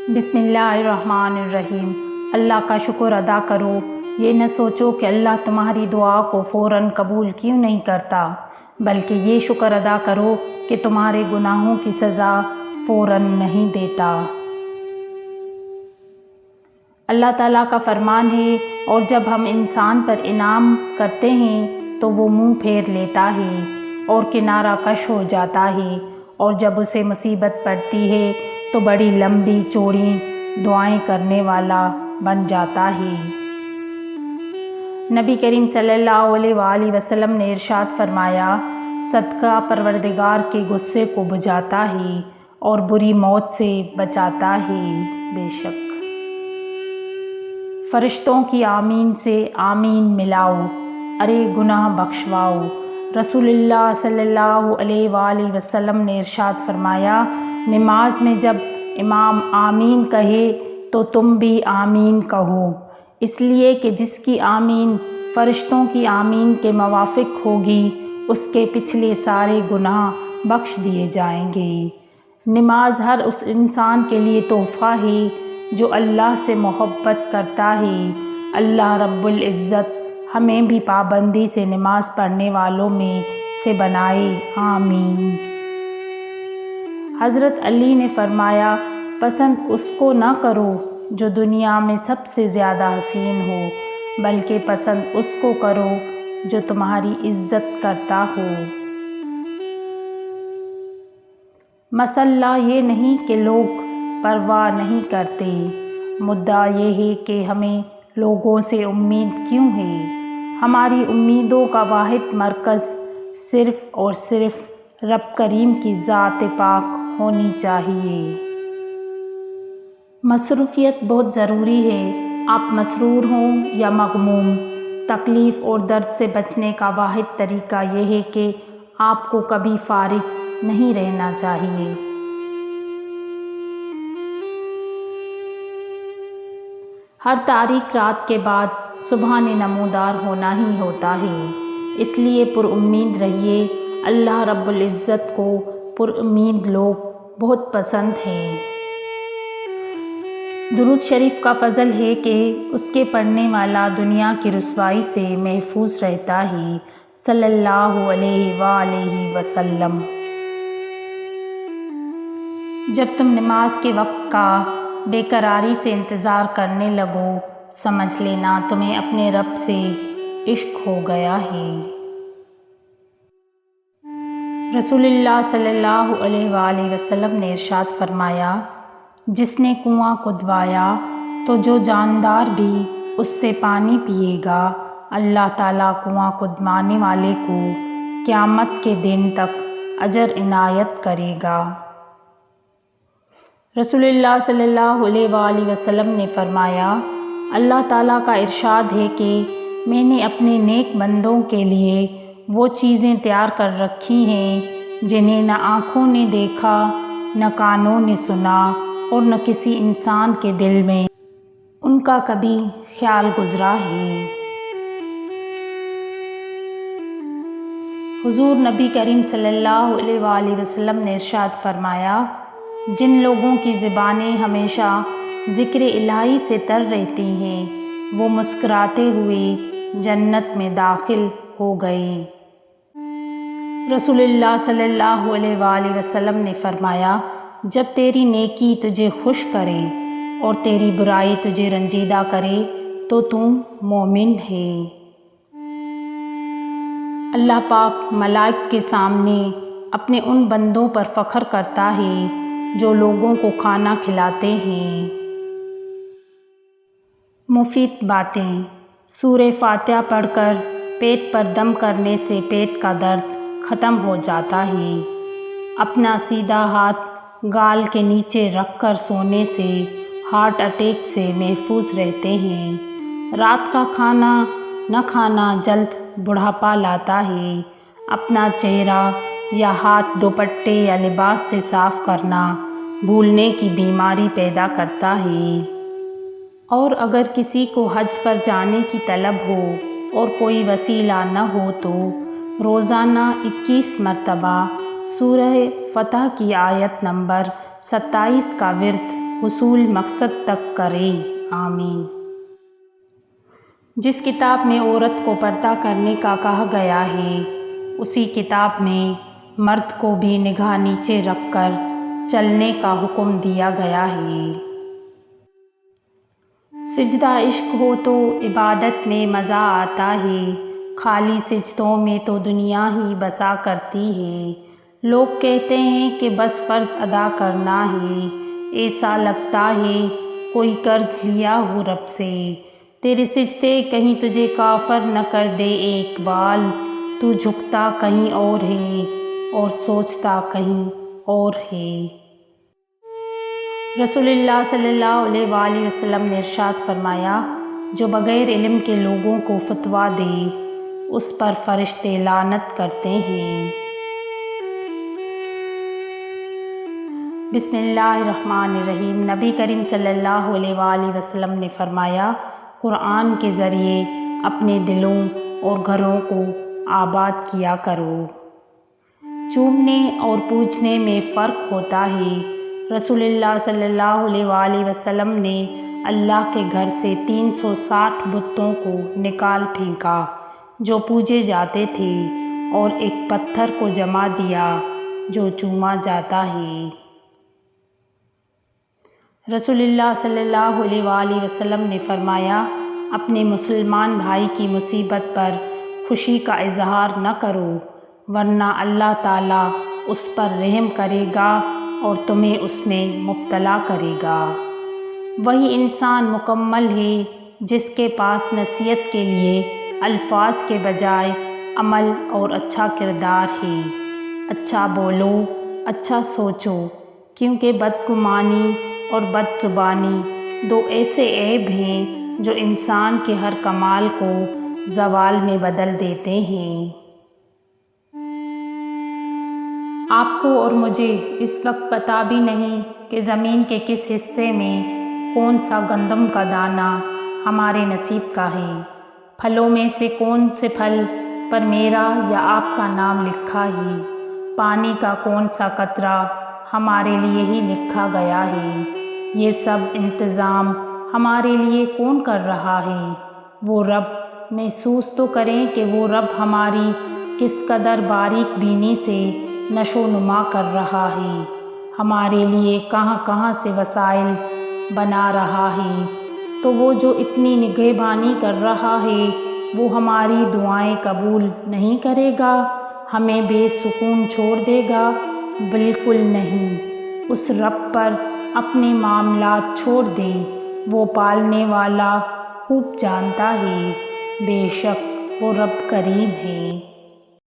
بسم اللہ الرحمن الرحیم۔ اللہ کا شکر ادا کرو، یہ نہ سوچو کہ اللہ تمہاری دعا کو فوراً قبول کیوں نہیں کرتا، بلکہ یہ شکر ادا کرو کہ تمہارے گناہوں کی سزا فوراً نہیں دیتا۔ اللہ تعالیٰ کا فرمان ہے، اور جب ہم انسان پر انعام کرتے ہیں تو وہ منہ پھیر لیتا ہے اور کنارہ کش ہو جاتا ہے، اور جب اسے مصیبت پڑتی ہے تو بڑی لمبی چوڑی دعائیں کرنے والا بن جاتا ہے۔ نبی کریم صلی اللہ علیہ وآلہ وسلم نے ارشاد فرمایا، صدقہ پروردگار کے غصے کو بجھاتا ہے اور بری موت سے بچاتا ہے۔ بے شک فرشتوں کی آمین سے آمین ملاؤ، ارے گناہ بخشواؤ۔ رسول اللہ صلی اللہ علیہ وآلہ وسلم نے ارشاد فرمایا، نماز میں جب امام آمین کہے تو تم بھی آمین کہو، اس لیے کہ جس کی آمین فرشتوں کی آمین کے موافق ہوگی اس کے پچھلے سارے گناہ بخش دیے جائیں گے۔ نماز ہر اس انسان کے لیے تحفہ ہے جو اللہ سے محبت کرتا ہے۔ اللہ رب العزت ہمیں بھی پابندی سے نماز پڑھنے والوں میں سے بنائے، آمین۔ حضرت علی نے فرمایا، پسند اس کو نہ کرو جو دنیا میں سب سے زیادہ حسین ہو، بلکہ پسند اس کو کرو جو تمہاری عزت کرتا ہو۔ مسئلہ یہ نہیں کہ لوگ پرواہ نہیں کرتے، مدعا یہ ہے کہ ہمیں لوگوں سے امید کیوں ہے۔ ہماری امیدوں کا واحد مرکز صرف اور صرف رب کریم کی ذات پاک ہونی چاہیے۔ مصروفیت بہت ضروری ہے، آپ مسرور ہوں یا مغموم۔ تکلیف اور درد سے بچنے کا واحد طریقہ یہ ہے کہ آپ کو کبھی فارغ نہیں رہنا چاہیے۔ ہر تاریک رات کے بعد صبح نے نمودار ہونا ہی ہوتا ہے، اس لیے پر امید رہیے۔ اللہ رب العزت کو پر امید لوگ بہت پسند ہیں۔ درود شریف کا فضل ہے کہ اس کے پڑھنے والا دنیا کی رسوائی سے محفوظ رہتا ہے، صلی اللہ علیہ وآلہ وسلم۔ جب تم نماز کے وقت کا بے قراری سے انتظار کرنے لگو، سمجھ لینا تمہیں اپنے رب سے عشق ہو گیا ہے۔ رسول اللہ صلی اللہ علیہ وآلہ وسلم نے ارشاد فرمایا، جس نے کنواں کھدوایا تو جو جاندار بھی اس سے پانی پیے گا، اللہ تعالیٰ کنواں کھدوانے والے کو قیامت کے دن تک اجر عنایت کرے گا۔ رسول اللہ صلی اللہ علیہ وآلہ وسلم نے فرمایا، اللہ تعالیٰ کا ارشاد ہے کہ میں نے اپنے نیک بندوں کے لیے وہ چیزیں تیار کر رکھی ہیں جنہیں نہ آنکھوں نے دیکھا، نہ کانوں نے سنا، اور نہ کسی انسان کے دل میں ان کا کبھی خیال گزرا ہے۔ حضور نبی کریم صلی اللہ علیہ وآلہ وسلم نے ارشاد فرمایا، جن لوگوں کی زبانیں ہمیشہ ذکر الہی سے تر رہتی ہیں وہ مسکراتے ہوئے جنت میں داخل ہو گئے۔ رسول اللہ صلی اللہ علیہ وآلہ وسلم نے فرمایا، جب تیری نیکی تجھے خوش کرے اور تیری برائی تجھے رنجیدہ کرے تو تم مومن ہے۔ اللہ پاک ملائک کے سامنے اپنے ان بندوں پر فخر کرتا ہے جو لوگوں کو کھانا کھلاتے ہیں۔ مفید باتیں۔ سورہ فاتحہ پڑھ کر پیٹ پر دم کرنے سے پیٹ کا درد ختم ہو جاتا ہے۔ اپنا سیدھا ہاتھ گال کے نیچے رکھ کر سونے سے ہارٹ اٹیک سے محفوظ رہتے ہیں۔ رات کا کھانا نہ کھانا جلد بڑھاپا لاتا ہے۔ اپنا چہرہ یا ہاتھ دوپٹے یا لباس سے صاف کرنا بھولنے کی بیماری پیدا کرتا ہے۔ اور اگر کسی کو حج پر جانے کی طلب ہو اور کوئی وسیلہ نہ ہو تو روزانہ 21 مرتبہ سورہ فتح کی آیت نمبر 27 کا ورد حصول مقصد تک کرے، آمین۔ جس کتاب میں عورت کو پردہ کرنے کا کہا گیا ہے، اسی کتاب میں مرد کو بھی نگاہ نیچے رکھ کر چلنے کا حکم دیا گیا ہے۔ سجدہ عشق ہو تو عبادت میں مزہ آتا ہے، خالی سجدوں میں تو دنیا ہی بسا کرتی ہے۔ لوگ کہتے ہیں کہ بس فرض ادا کرنا ہے، ایسا لگتا ہے کوئی قرض لیا ہو رب سے۔ تیرے سجدے کہیں تجھے کافر نہ کر دے اقبال، تو جھکتا کہیں اور ہے اور سوچتا کہیں اور ہے۔ رسول اللہ صلی اللہ علیہ وآلہ وسلم نے ارشاد فرمایا، جو بغیر علم کے لوگوں کو فتویٰ دے اس پر فرشتے لعنت کرتے ہیں۔ بسم اللہ الرحمن الرحیم۔ نبی کریم صلی اللہ علیہ وآلہ وسلم نے فرمایا، قرآن کے ذریعے اپنے دلوں اور گھروں کو آباد کیا کرو۔ چومنے اور پوجنے میں فرق ہوتا ہے۔ رسول اللہ صلی اللہ علیہ وآلہ وسلم نے اللہ کے گھر سے 360 بتوں کو نکال پھینکا جو پوجے جاتے تھے، اور ایک پتھر کو جما دیا جو چوما جاتا ہے۔ رسول اللہ صلی اللہ علیہ وآلہ وسلم نے فرمایا، اپنے مسلمان بھائی کی مصیبت پر خوشی کا اظہار نہ کرو، ورنہ اللہ تعالیٰ اس پر رحم کرے گا اور تمہیں اس میں مبتلا کرے گا۔ وہی انسان مکمل ہے جس کے پاس نصیحت کے لیے الفاظ کے بجائے عمل اور اچھا کردار ہے۔ اچھا بولو، اچھا سوچو، کیونکہ بدگمانی اور بد زبانی دو ایسے عیب ہیں جو انسان کے ہر کمال کو زوال میں بدل دیتے ہیں۔ آپ کو اور مجھے اس وقت پتہ بھی نہیں کہ زمین کے کس حصے میں کون سا گندم کا دانہ ہمارے نصیب کا ہے، پھلوں میں سے کون سے پھل پر میرا یا آپ کا نام لکھا ہے، پانی کا کون سا قطرہ ہمارے لیے ہی لکھا گیا ہے۔ یہ سب انتظام ہمارے لیے کون کر رہا ہے؟ وہ رب۔ محسوس تو کریں کہ وہ رب ہماری کس قدر باریک بینی سے نشو نما کر رہا ہے، ہمارے لیے کہاں کہاں سے وسائل بنا رہا ہے۔ تو وہ جو اتنی نگہبانی کر رہا ہے، وہ ہماری دعائیں قبول نہیں کرے گا، ہمیں بے سکون چھوڑ دے گا؟ بالکل نہیں۔ اس رب پر اپنے معاملات چھوڑ دے، وہ پالنے والا خوب جانتا ہے، بے شک وہ رب کریم ہے۔